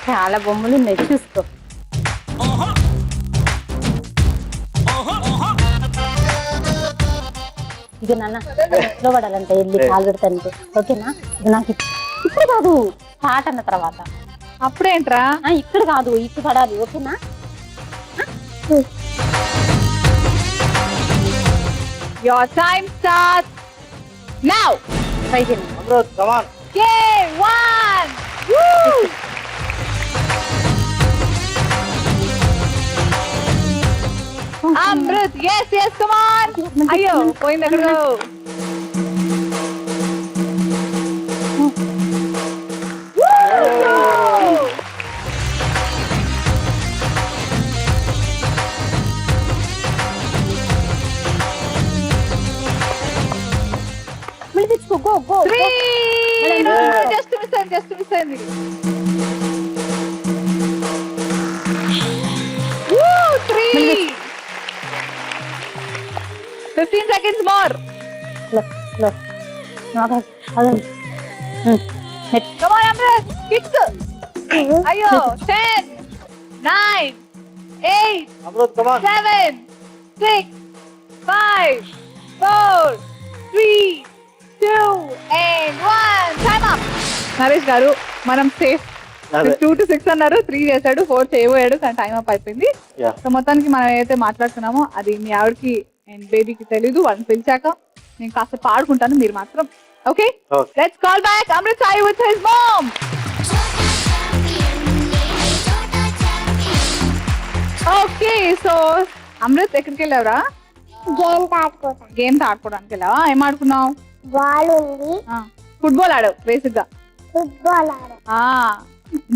చాలా బొమ్మలు ఉన్నాయి, చూసుకో. ఇది నాన్న ఇంట్లో పడాలంటే వెళ్ళి కాలు పెడతాను. ఓకేనా? ఇది నాకు ఇప్పుడు కాదు, పాట అన్న తర్వాత. అప్పుడేంట్రా? ఇక్కడ కాదు, ఇప్పుడు పడాలి. ఓకేనా? Your time starts now. Try చేయండి. Amrit, come on. Okay, 1. Woo! Amrit, yes, come on. Ayyo, పోయింది ఎక్కడో. Go, go. 3. No, just miss it. Woo, 3. 15 seconds more. Look. Come on, Amrit. Kick. Ayyo, 10, 9, 8, Amrit, come on. 7, 6, 5, 4, 3, 2, and 1. Time up. Naresh గారు, మనం safe. 2 to 6 అన్నారు, 3 చేశాడు, 4 చేయబోయాడు, కానీ time up అయిపోయింది. So మొత్తానికి మనం ఏదైతే మాట్లాడుతున్నామో అది మీ ఆవిడకి అండ్ బేబీకి తెలీదు. వాళ్ళని పిలిచాక నేను కాస్త పాడుకుంటాను, మీరు మాత్రం. Okay, let's call back Amrit Sai with his mom. Okay, so Amrit ఎక్కడికి వెళ్ళావురా? గేమ్స్ ఆడుకోవడానికి వెళ్ళావా? ఏం ఆడుకున్నావు? బాల్ ఉంది, ఫుట్బాల్ ఆడావు బేసిక్ గా. ఫుట్బాల్ ఆడ.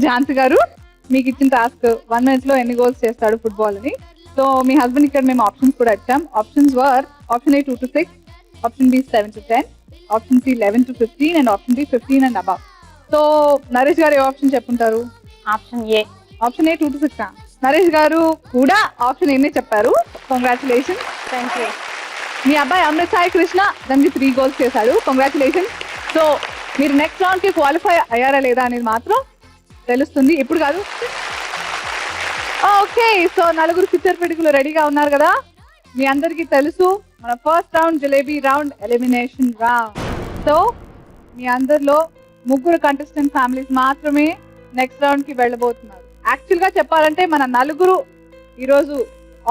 ఝాన్సీ గారు, మీకు ఇచ్చిన టాస్క్ 1 minute లో ఎన్ని గోల్స్ చేస్తాడు ఫుట్బాల్ అని. సో మీ హస్బెండ్ ఇక్కడ మేము ఆప్షన్స్ కూడా ఇచ్చాం. Options were option A 2 to 6, option B 7 to 10, option C 11 to 15 and option D 15 and above. So Naresh garu ఏ ఆప్షన్ చెప్పుంటారు? Option A. Option A 2 to 6. Naresh garu కూడా ఆప్షన్ ఏనే చెప్పారు. కంగ్రాచులేషన్స్. Thank you. మీ అబ్బాయి అమృత్ సాయి కృష్ణ దానికి 3 goals చేశాడు. కంగ్రాచులేషన్స్. సో మీరు నెక్స్ట్ రౌండ్ కి క్వాలిఫై అయ్యారా లేదా అనేది మాత్రం తెలుస్తుంది, ఇప్పుడు కాదు. ఓకే, సో నలుగురు పిక్చర్ పిడుగులు రెడీగా ఉన్నారు కదా. మీ అందరికీ తెలుసు మన first round jalebi round, elimination round. So మీ అందరిలో 3 కంటెస్టెంట్ ఫ్యామిలీస్ మాత్రమే నెక్స్ట్ రౌండ్ కి వెళ్ళబోతున్నారు. యాక్చువల్ గా చెప్పాలంటే మన నలుగురు ఈరోజు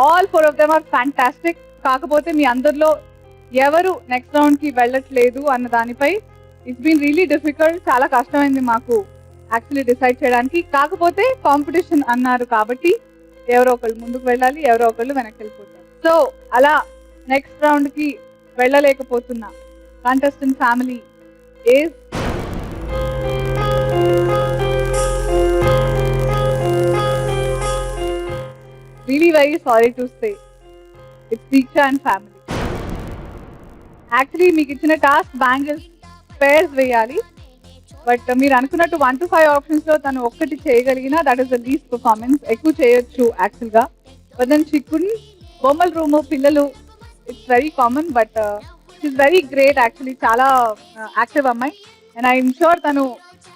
all 4 of them are fantastic. కాకపోతే మీ అందరిలో ఎవరు నెక్స్ట్ రౌండ్ కి వెళ్ళట్లేదు అన్న దానిపై ఇట్స్ బీన్ రియలీ డిఫికల్ట్. చాలా కష్టమైంది మాకు యాక్చువల్లీ డిసైడ్ చేయడానికి. కాకపోతే కాంపిటీషన్ అన్నారు కాబట్టి ఎవరో ఒకళ్ళు ముందుకు వెళ్ళాలి, ఎవరో ఒకళ్ళు వెనక్కి వెళ్ళిపోతారు. సో అలా నెక్స్ట్ రౌండ్ కి వెళ్ళలేకపోతున్నా contestant family is really very sorry to say it's Deeksha and family. Actually మీకు ఇచ్చిన టాస్క్ బ్యాంగిల్స్ పేర్స్ వేయాలి. బట్ మీరు అనుకున్నట్టు 1 to 5 ఆప్షన్స్ లో తను ఒక్కటి చేయగలిగిన that is the least performance. ఎక్కువ చేయొచ్చు యాక్చువల్ గా, బట్ దెన్ షీ కుడెంట్. బొమ్మల రూమ్ పిల్లలు it's very common, but she's very great actually. చాలా యాక్టివ్ అమ్మాయి అండ్ ఐఎమ్ షూర్ తను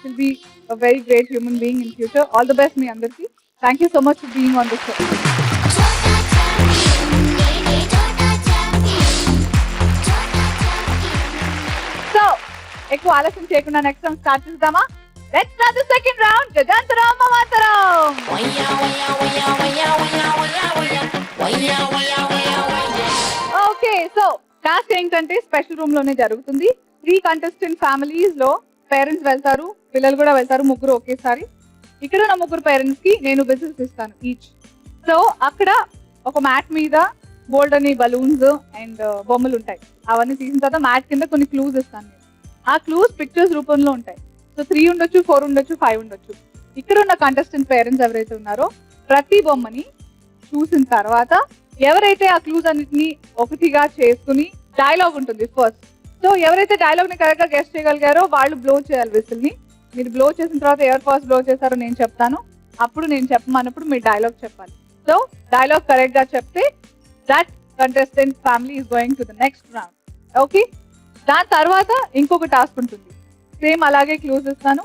will be a very great human being in future. All the best మీ అందరికీ. Thank you so much for being on this show. So ఎక్కువ ఆలస్యం చేయకుండా next round start చేద్దామా? Let's start the second round. గజాంతరం మమాంతరం. Okay, so task ఏంటంటే special room లోనే జరుగుతుంది. 3 contestant families లో పేరెంట్స్ వెళ్తారు, పిల్లలు కూడా వెళ్తారు, 3 ఒకేసారి. ఇక్కడ ఉన్న 3 పేరెంట్స్ కి నేను విజిల్స్ ఇస్తాను ఈచ్. సో అక్కడ ఒక మ్యాట్ మీద బోల్డ్ అని బలూన్స్ అండ్ బొమ్మలు ఉంటాయి. అవన్నీ తీసిన తర్వాత మ్యాట్ కింద కొన్ని క్లూస్ ఇస్తాను. ఆ క్లూస్ పిక్చర్స్ రూపంలో ఉంటాయి. సో 3 ఉండొచ్చు, 4 ఉండొచ్చు, 5 ఉండొచ్చు. ఇక్కడ ఉన్న కంటెస్టెంట్ పేరెంట్స్ ఎవరైతే ఉన్నారో ప్రతి బొమ్మని చూసిన తర్వాత ఎవరైతే ఆ క్లూస్ అన్నిటిని ఒకటిగా చేసుకుని డైలాగ్ ఉంటుంది ఫస్ట్. సో ఎవరైతే డైలాగ్ ని కరెక్ట్ గా గెస్ట్ చేయగలిగారో వాళ్ళు బ్లో చేయాలి విసిల్ ని. మీరు బ్లో చేసిన తర్వాత ఎవరు ఫస్ట్ బ్లో చేశారో నేను చెప్తాను. అప్పుడు నేను చెప్పమన్నప్పుడు మీరు డైలాగ్ చెప్పాలి. సో డైలాగ్ కరెక్ట్ గా చెప్తే that contestant family is going to the next round. Okay, దాని తర్వాత ఇంకొక టాస్క్ ఉంటుంది. సేమ్ అలాగే క్లూస్ ఇస్తాను,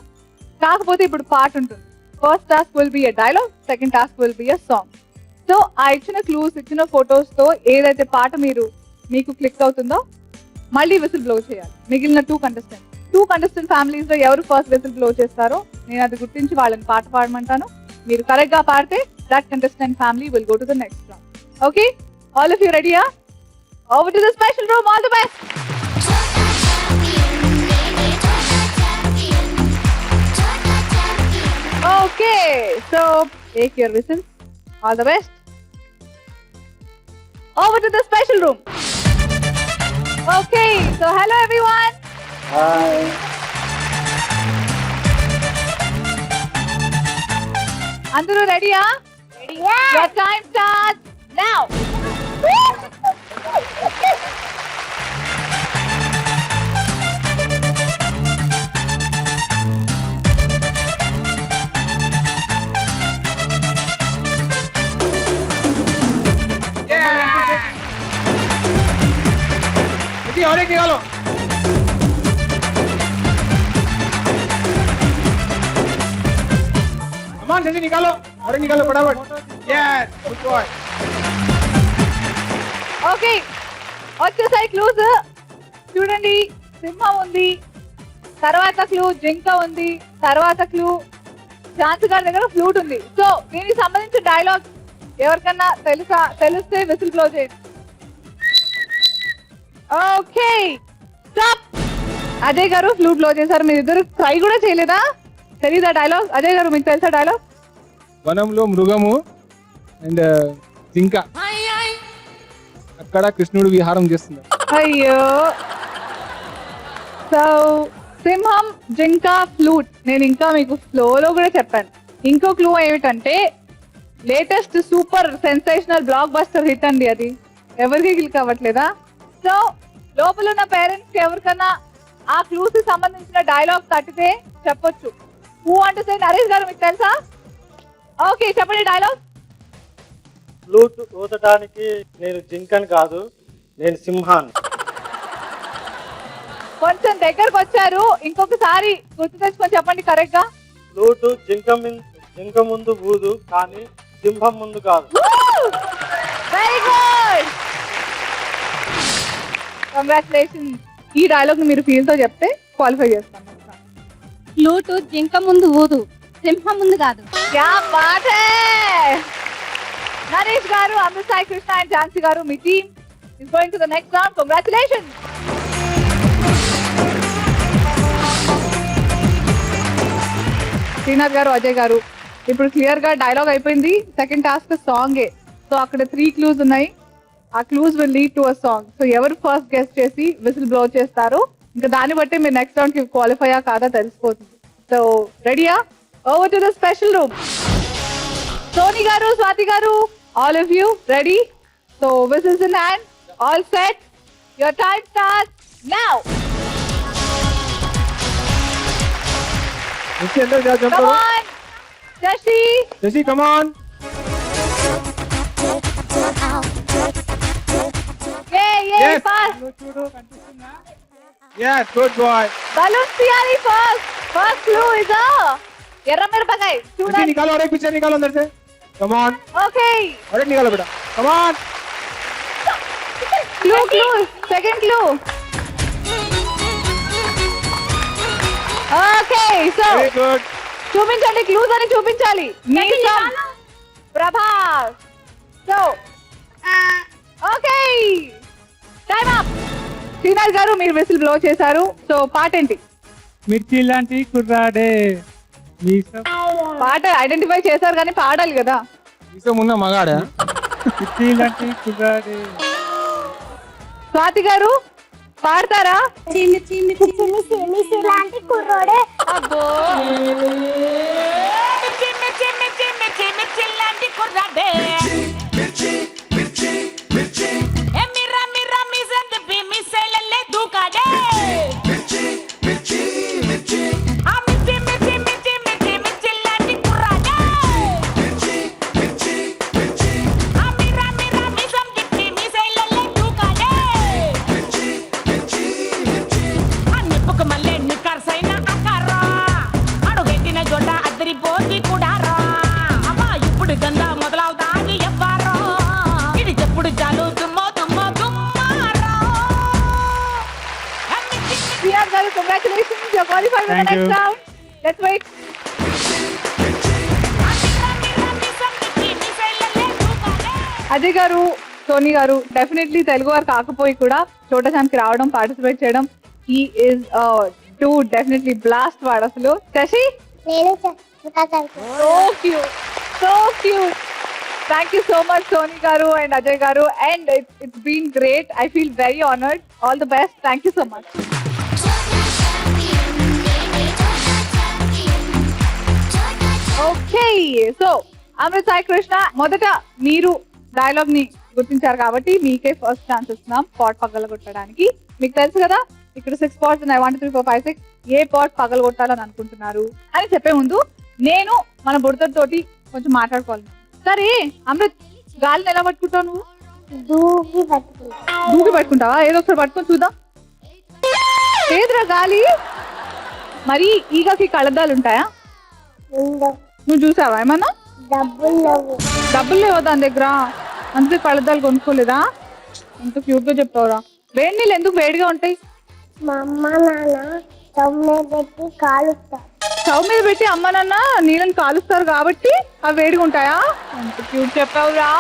కాకపోతే ఇప్పుడు పార్ట్ ఉంటుంది. First task will be a dialogue, second task will be a song. So ఆ ఇచ్చిన క్లూస్, ఇచ్చిన ఫొటోస్ తో ఏదైతే పాట మీకు క్లిక్ అవుతుందో మళ్ళీ విసిల్ బ్లో చేయాలి. మిగిలిన 2 కంటెస్టెంట్ ఫ్యామిలీస్ లో ఎవరు ఫస్ట్ విసిల్ బ్లో చేస్తారో నేను అది గుర్తించి వాళ్ళని పాట పాడమంటాను. మీరు కరెక్ట్ గా పాడితే that contestant family will go to the next round. Okay, all of you రెడీయా? Over to the special room. All the best. Okay, so take your whistles. All the best. Over to the special room. Okay, so hello everyone. Hi. Andaru ready? Ready. Yeah. Your time starts now. और एक निकालो. कमान जल्दी निकालो, और एक निकालो फटाफट. Yes, good boy. Okay, వచ్చేసాయి క్లూస్. చూడండి, సింహం ఉంది, తర్వాత క్లూ జింక ఉంది, తర్వాత క్లూ ఝాన్సీ గారి దగ్గర ఫ్లూట్ ఉంది. సో దీనికి సంబంధించిన డైలాగ్ ఎవరికన్నా తెలిస్తే విసిల్ బ్లో చేయండి. Okay, stop. Ajay garu flute blow చేశారు, మీరు ఇద్దరు ట్రై కూడా చేయలేదా? తెలీదా డైలాగ్? అజయ్ గారు మీకు తెలుసా డైలాగ్? వనంలో మృగము అండ్ జింక, అక్కడ కృష్ణుడు విహారం చేస్తున్నాడు. అయ్యో, సో సింహం, జింక, ఫ్లూట్. నేను ఇంకా మీకు ఫ్లోలో కూడా చెప్పాను. ఇంకో క్లూ ఏమిటంటే latest super sensational block buster hit అండి అది. ఎవరికి క్లిక్ అవ్వట్లేదా? సో లోపల ఉన్న పేరెంట్స్ ఎవరికన్నా ఆ క్లూస్ కి సంబంధించిన డైలాగ్ తట్టితే చెప్పొచ్చు. హూ అంటే సే నరేష్ గారు మీకు తెలుసా? ఓకే చెప్పండి డైలాగ్. ఫ్లూట్ ఊదటానికి నేను జింకని కాదు, నేను సింహాన్ని. కొంచెం దగ్గరకు వచ్చారు, ఇంకొకసారి గుర్తు తెచ్చుకొని చెప్పండి కరెక్ట్ గా. ఫ్లూట్ జింక ముందు ఊదు, కానీ సింహం ముందు కాదు. Very good, congratulations. ఈ డైలాగ్ ని మీరు ఫీల్ తో చెప్తే క్వాలిఫై చేస్తాను. ఫ్లూట్ జింక ముందు ఊదు, సింహం ముందు కాదు. క్యా బాత్ హై. నరేష్ గారు, అమృత్ సాయి కృష్ణ అండ్ ఝాన్సీ గారు, మీ team is going to the next round. Congratulations. Srinath garu, Ajay గారు, ఇప్పుడు క్లియర్ గా డైలాగ్ అయిపోయింది. సెకండ్ టాస్క్ సాంగే. సో అక్కడ 3 క్లూస్ ఉన్నాయి. ఆ clues will lead to a song. So ఎవరు ఫస్ట్ గెస్ట్ చేసి విసిల్ బ్లో చేస్తారో ఇంకా దాన్ని బట్టి మీరు నెక్స్ట్ రౌండ్ కి క్వాలిఫై కాదా తెలిసిపోతుంది. సో రెడీయా? Over to the special room. Soni గారు, స్వాతి గారు, all of you ready? So whistles in hand, all set, your time starts now. Come on, Shashi. Shashi, come on. Yay, Yes. fast. Yes, good boy. Balloon tiyali first. First clue is a erra mirpakai. Shashi, निकालो और एक picture निकालो अंदर से. Come on. Okay. और एक निकालो बेटा. Come on. Clue. Second clue. Okay, so Very good. చూపించండి, క్లూస్ అని చూపించాలి. మీసం, Prabhas. So okay, time up. Srinath గారు, మీరు విసిల్ బ్లో చేశారు. సో పాట ఏంటి? మిర్చి లాంటి కుర్రాడే మీసం. పాట ఐడెంటిఫై చేశారు కానీ పాడాలి కదా. इससे मुन्ना मगाड़ा. మిర్చి లాంటి కుర్రాడే. స్వాతి గారు పాడతారా? మిసి లాంటి కుర్రోడే. అబ్బో, శ్రీనాథ్ గారు, congratulations, you are qualified for the Thank you. Next round. Let's wait. Ajay గారు, సోని గారు, డెఫినెట్లీ తెలుగు వారు కాకపోయి కూడా చోటా ఛాన్కి రావడం, పార్టిసిపేట్ చేయడం, he is to definitely blast వాడు అసలు. శశి, నేను so cute, so cute. Thank you so much Soni గారు అండ్ అజయ్ గారు, and it's been great. I feel very honoured. All the best. Thank you so much. Okay, so Amrit Sai Krishna, మొదట మీరు dialogue ని గుర్తించారు కాబట్టి మీకే ఫస్ట్ ఛాన్స్ ఇస్తున్నాం పాట్ పగలగొట్టడానికి. మీకు తెలుసు కదా ఇక్కడ 6 పాట్స్ ఉన్నాయి, 1 2 3 4 5 6. ఏ పాట్ పగలగొట్టాలని అనుకుంటున్నారు అని చెప్పే ముందు నేను మన బుడతతోటి కొంచెం మాట్లాడుకోవాలి. సరే అమృత్, గాలిని ఎలా పట్టుకుంటావు నువ్వు? దూకి పట్టుకుంటా. దూకి పట్టుకుంటావా? ఏదో ఒకసారి పట్టుకొని చూద్దాం. ఏదిరా గాలి? మరి ఈగకి కళ్ళద్దాలు ఉంటాయా? ఉండవు. నువ్వు చూసావా ఏమన్నా? డబ్బులు లేవు. డబ్బులు లేవా దాని దగ్గర? అందుకే కళ్ళద్దాలు కొనుక్కోలేదా? ఎంత క్యూట్ గా చెప్తావురా. వేడి నీళ్ళు ఎందుకు వేడిగా ఉంటాయి? మా అమ్మ నాన్న స్టవ్ మీద పెట్టి కాలుస్తారు. స్టవ్ మీద పెట్టి అమ్మ నాన్న నీళ్ళని కాలుస్తారు కాబట్టి అవి వేడిగా ఉంటాయా? ఎంత క్యూట్ చెప్పావురా.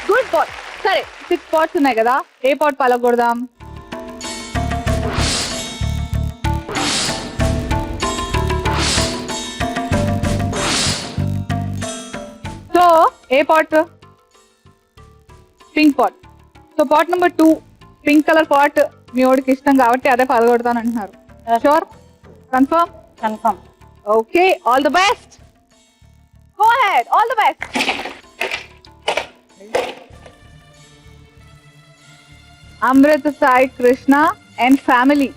Good boy. సరే 6 పాట్స్ ఉన్నాయి కదా, ఏ పాట్ పలగొడదాం? సో ఏ pot? Pink pot. So pot number 2, pink colour pot మీ వాడికి ఇష్టం కాబట్టి అదే పలగొడతాను అంటున్నారు. Sure? Confirm? Confirm. Okay, all the best. Go ahead, all the best. Amrutha Sai Krishna and family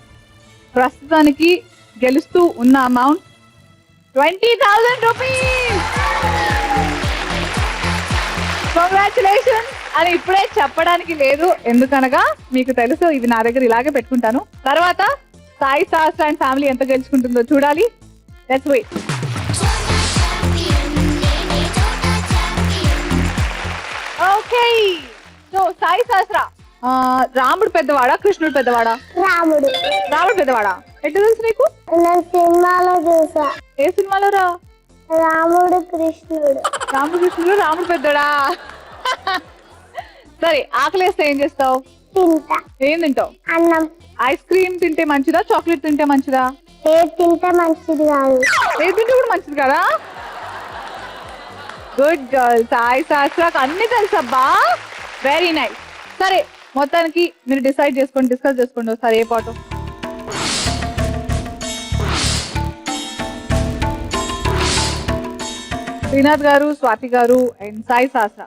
ప్రస్తుతానికి గెలుస్తూ ఉన్న అమౌంట్ 20,000 రూపీస్. కంగ్రాచులేషన్స్ అని ఇప్పుడే చెప్పడానికి లేదు, ఎందుకనగా మీకు తెలుసు ఇది నా దగ్గర ఇలాగే పెట్టుకుంటాను. తర్వాత సాయి సహస్ర అండ్ ఫ్యామిలీ ఎంత గెలుచుకుంటుందో చూడాలి. Let's wait. Okay, so Sai Sahasra, రాముడు పెద్దవాడా కృష్ణుడు పెద్దవాడా? రాముడు. రాముడు పెద్దవాడా? ఎట్లా తెలుసు నీకు? నేను సినిమాలో చూసా. ఏ సినిమాలో రా? రాముడు కృష్ణుడు. రాముడు కృష్ణుడు, రాముడు పెద్దోడా? సరే, ఆకలేస్తే ఏం చేస్తావు? తింటా. ఏం తింటావు? అన్నం. ఐస్ క్రీమ్ తింటే మంచిదా, చాక్లెట్ తింటే మంచిదా? ఏది తింటే మంచిది కాదు. ఏది తింటే కూడా మంచిది కదా. Good girl. సాయి సహస్రాకు అన్ని తెలుసబ్బా, వెరీ నైస్. సరే, మొత్తానికి మీరు డిసైడ్ చేసుకోండి, డిస్కస్ చేసుకోండి ఒకసారి ఏ పాట. శ్రీనాథ్ గారు, స్వాతి గారు అండ్ సాయి సహస్ర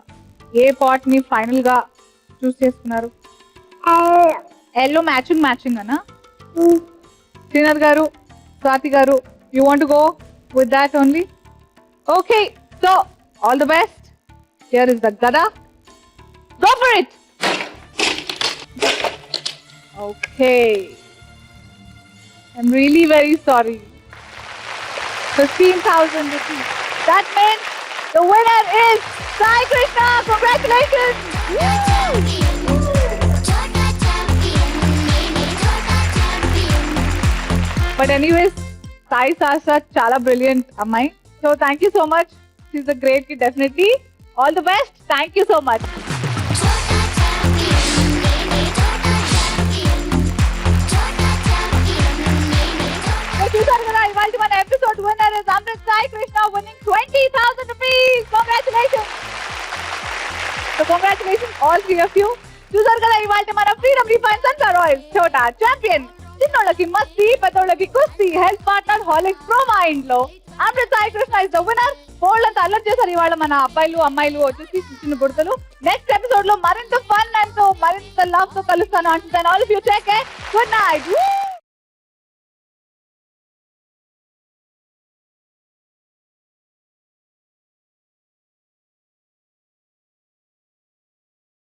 ఏ పాట్ ని ఫైనల్ గా చూస్ చేసుకున్నారు? ఎల్లో మ్యాచింగ్ అనా? శ్రీనాథ్ గారు, Swathi garu, you want go with that only? Okay, so all the best. Here is the gada, go for it. Okay, I'm really very sorry. 15,000 rupees. That means the winner is Sai Krishna. Congratulations! But anyways, Sai Sasha chala brilliant ammai. So thank you so much. She's a great kid, definitely. All the best. Thank you so much. చూసారు కదా, ఇవాళ మన episode winner is Amrutha Sai Krishna, winning 20,000 rupees. Congratulations. So congratulations all three of you. చూసారు కదా, ఇవాళ మన Freedom refine sunflower oil Chota champion, చిన్నోళ్ళకి మస్తీ, పెద్దోళ్ళకి కుస్తీ హెల్త్ పార్ట్నర్ హాలిక్స్ బ్రోమైండ్ లో Amrutha Sai Krishna is the winner. బోల్డ్ అల్లరి చేశారు ఇవాళ మన అబ్బాయిలు అమ్మాయిలు వచ్చేసి చిన్న బుడతలు. నెక్స్ట్ ఎపిసోడ్ లో మరింత ఫన్ అండ్ మరింత లవ్ తో కలుస్తాను. అంటే all of you take care. Good night.